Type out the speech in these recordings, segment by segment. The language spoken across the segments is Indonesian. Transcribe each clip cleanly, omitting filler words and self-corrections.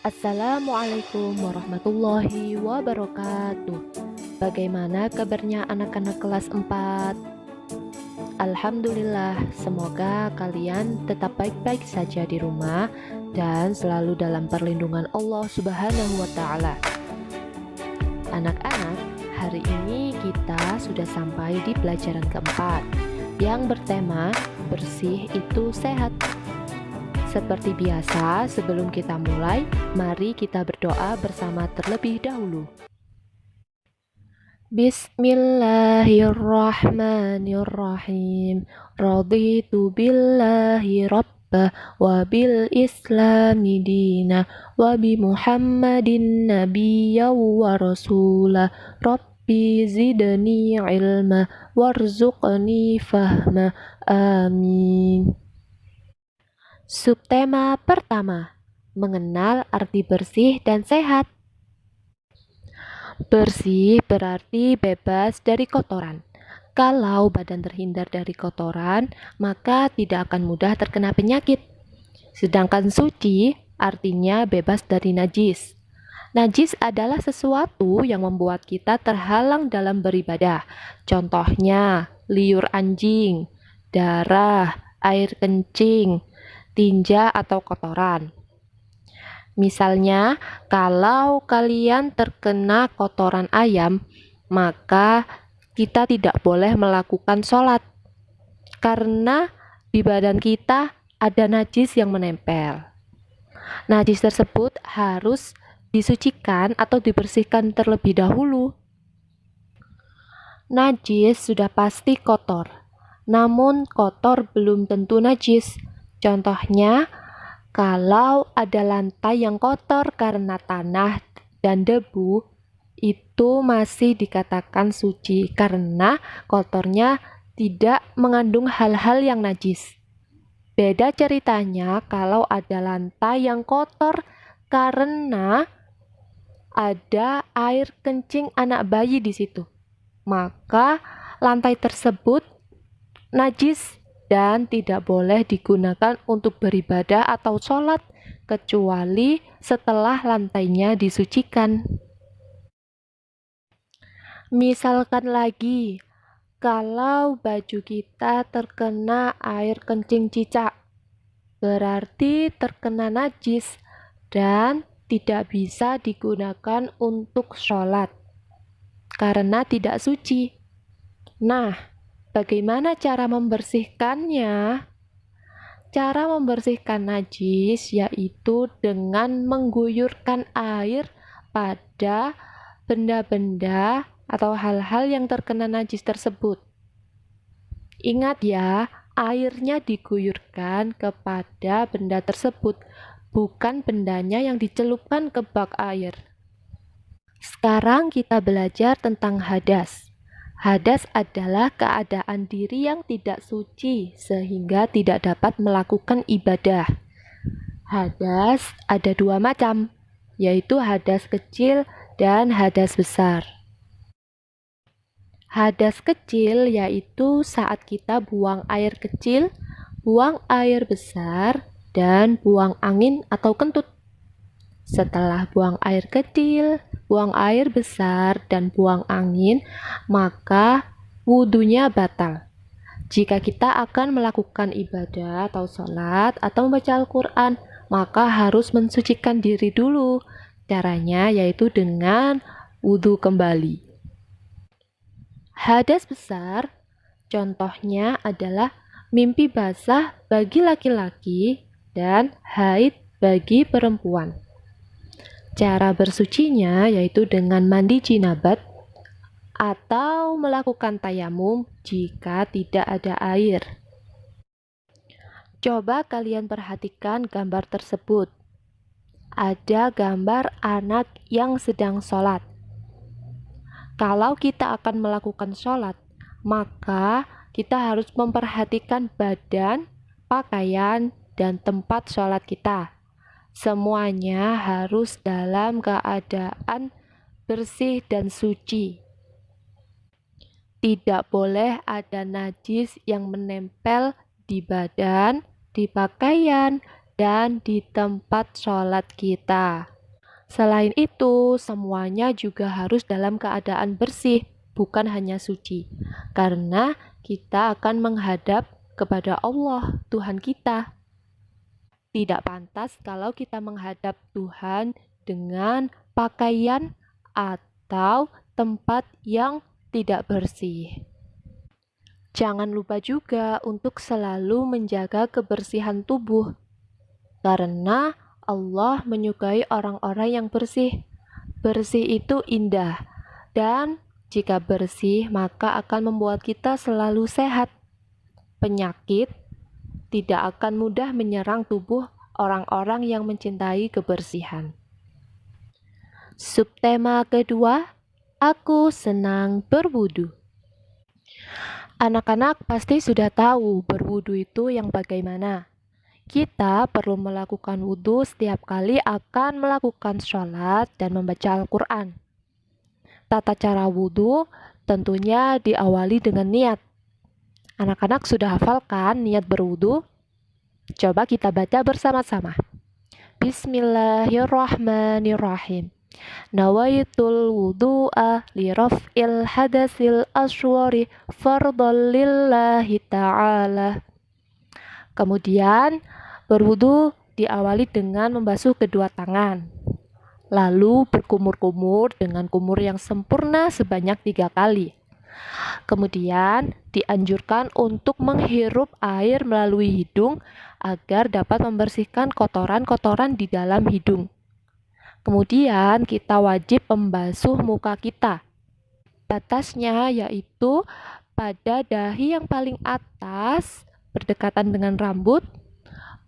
Assalamualaikum warahmatullahi wabarakatuh. Bagaimana kabarnya anak-anak kelas 4? Alhamdulillah, semoga kalian tetap baik-baik saja di rumah dan selalu dalam perlindungan Allah Subhanahu wa Ta'ala. Anak-anak, hari ini kita sudah sampai di pelajaran keempat yang bertema bersih itu sehat. Seperti biasa, sebelum kita mulai, mari kita berdoa bersama terlebih dahulu. Bismillahirrahmanirrahim. Raditu billahi rabbah wa bil islami dina wa bi Muhammadin nabiyya wa rasulah. Rabbi zidni ilma warzuqni fahma. Amin. Subtema pertama, mengenal arti bersih dan sehat. Bersih berarti bebas dari kotoran. Kalau badan terhindar dari kotoran, maka tidak akan mudah terkena penyakit. Sedangkan suci artinya bebas dari najis. Najis adalah sesuatu yang membuat kita terhalang dalam beribadah. Contohnya, liur anjing, darah, air kencing, tinja atau kotoran. Misalnya, kalau kalian terkena kotoran ayam, maka kita tidak boleh melakukan sholat karena di badan kita ada najis yang menempel. Najis tersebut harus disucikan atau dibersihkan terlebih dahulu. Najis sudah pasti kotor, namun kotor belum tentu najis. Contohnya, kalau ada lantai yang kotor karena tanah dan debu, itu masih dikatakan suci karena kotornya tidak mengandung hal-hal yang najis. Beda ceritanya kalau ada lantai yang kotor karena ada air kencing anak bayi di situ. Maka lantai tersebut najis dan tidak boleh digunakan untuk beribadah atau sholat kecuali setelah lantainya disucikan. Misalkan lagi, kalau baju kita terkena air kencing cicak, berarti terkena najis dan tidak bisa digunakan untuk sholat karena tidak suci. Nah, bagaimana cara membersihkannya? Cara membersihkan najis yaitu dengan mengguyurkan air pada benda-benda atau hal-hal yang terkena najis tersebut. Ingat ya, airnya diguyurkan kepada benda tersebut, bukan bendanya yang dicelupkan ke bak air. Sekarang kita belajar tentang hadas. Hadas adalah keadaan diri yang tidak suci sehingga tidak dapat melakukan ibadah. Hadas ada dua macam, yaitu hadas kecil dan hadas besar. Hadas kecil yaitu saat kita buang air kecil, buang air besar, dan buang angin atau kentut. Setelah buang air kecil, buang air besar, dan buang angin, maka wudhunya batal. Jika kita akan melakukan ibadah atau sholat atau membaca Al-Quran, maka harus mensucikan diri dulu. Caranya yaitu dengan wudhu kembali. Hadas besar, contohnya adalah mimpi basah bagi laki-laki dan haid bagi perempuan. Cara bersucinya yaitu dengan mandi jinabat atau melakukan tayamum jika tidak ada air. Coba kalian perhatikan gambar tersebut. Ada gambar anak yang sedang sholat. Kalau kita akan melakukan sholat, maka kita harus memperhatikan badan, pakaian, dan tempat sholat kita. Semuanya harus dalam keadaan bersih dan suci. Tidak boleh ada najis yang menempel di badan, di pakaian, dan di tempat sholat kita. Selain itu, semuanya juga harus dalam keadaan bersih, bukan hanya suci. Karena kita akan menghadap kepada Allah, Tuhan kita. Tidak pantas kalau kita menghadap Tuhan dengan pakaian atau tempat yang tidak bersih. Jangan lupa juga untuk selalu menjaga kebersihan tubuh, karena Allah menyukai orang-orang yang bersih. Bersih itu indah, dan jika bersih maka akan membuat kita selalu sehat. Penyakit tidak akan mudah menyerang tubuh orang-orang yang mencintai kebersihan. Subtema kedua, aku senang berwudu. Anak-anak pasti sudah tahu berwudu itu yang bagaimana. Kita perlu melakukan wudu setiap kali akan melakukan sholat dan membaca Al-Quran. Tata cara wudu tentunya diawali dengan niat. Anak-anak sudah hafal kan niat berwudu? Coba kita baca bersama-sama. Bismillahirrahmanirrahim. Nawaitul wudu'a li raf'il hadasil aswari fardhan lillahi ta'ala. Kemudian berwudu diawali dengan membasuh kedua tangan. Lalu berkumur-kumur dengan kumur yang sempurna sebanyak 3 kali. Kemudian dianjurkan untuk menghirup air melalui hidung agar dapat membersihkan kotoran-kotoran di dalam hidung. Kemudian kita wajib membasuh muka kita. Batasnya yaitu pada dahi yang paling atas berdekatan dengan rambut,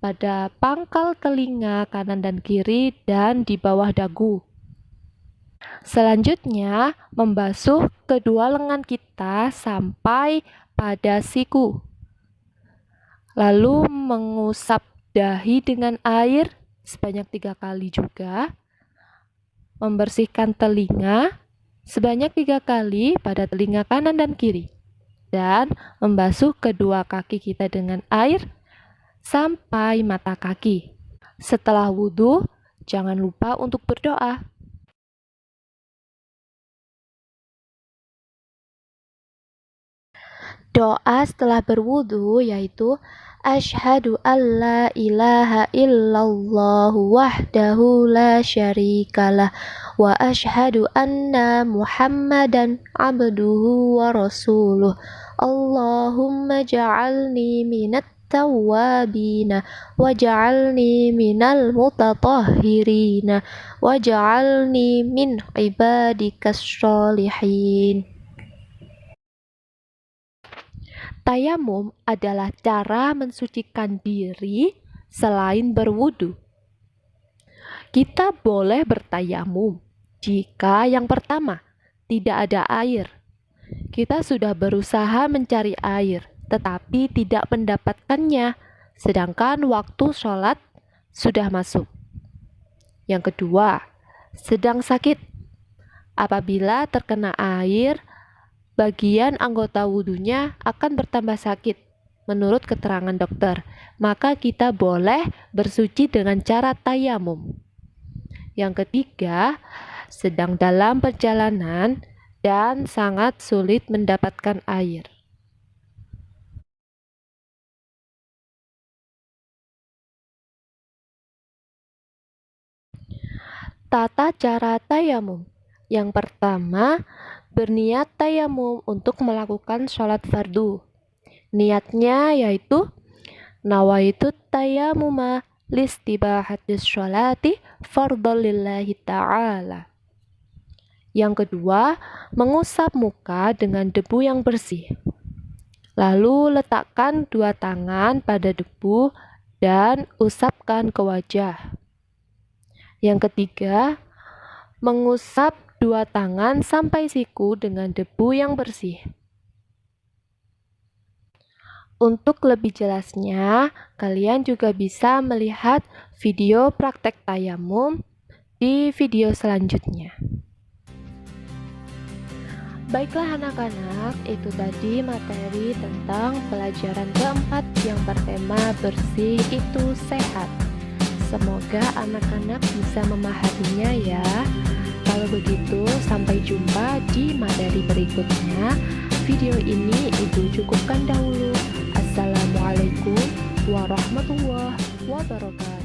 pada pangkal telinga kanan dan kiri, dan di bawah dagu. Selanjutnya, membasuh kedua lengan kita sampai pada siku. Lalu mengusap dahi dengan air sebanyak 3 kali juga. Membersihkan telinga sebanyak 3 kali pada telinga kanan dan kiri. Dan membasuh kedua kaki kita dengan air sampai mata kaki. Setelah wudhu, jangan lupa untuk berdoa. Doa setelah berwudu yaitu Asyhadu an la ilaha illallah wahdahu la syarikalah wa asyhadu anna Muhammadan abduhu wa rasuluh. Allahumma ja'alni minat tawwabina waj'alni minal mutatahhirina waj'alni min ibadikas sholihin. Tayamum adalah cara mensucikan diri selain berwudu. Kita boleh bertayamum jika yang pertama tidak ada air. Kita sudah berusaha mencari air, tetapi tidak mendapatkannya, sedangkan waktu sholat sudah masuk. Yang kedua, sedang sakit. Apabila terkena air, bagian anggota wudhunya akan bertambah sakit. Menurut keterangan dokter, maka kita boleh bersuci dengan cara tayamum. Yang ketiga, sedang dalam perjalanan dan sangat sulit mendapatkan air. Tata cara tayamum. Yang pertama, berniat tayamum untuk melakukan sholat fardu. Niatnya yaitu nawaitu tayamuma listibahatis sholati fardhan lillahi ta'ala. Yang kedua, mengusap muka dengan debu yang bersih. Lalu letakkan 2 tangan pada debu dan usapkan ke wajah. Yang ketiga, mengusap 2 tangan sampai siku dengan debu yang bersih. Untuk lebih jelasnya, kalian juga bisa melihat video praktek tayamum di video selanjutnya. Baiklah anak-anak, itu tadi materi tentang pelajaran keempat yang bertema bersih itu sehat. Semoga anak-anak bisa memahaminya ya. Kalau begitu, sampai jumpa di materi berikutnya. Video ini Ibu cukupkan dahulu. Assalamualaikum warahmatullahi wabarakatuh.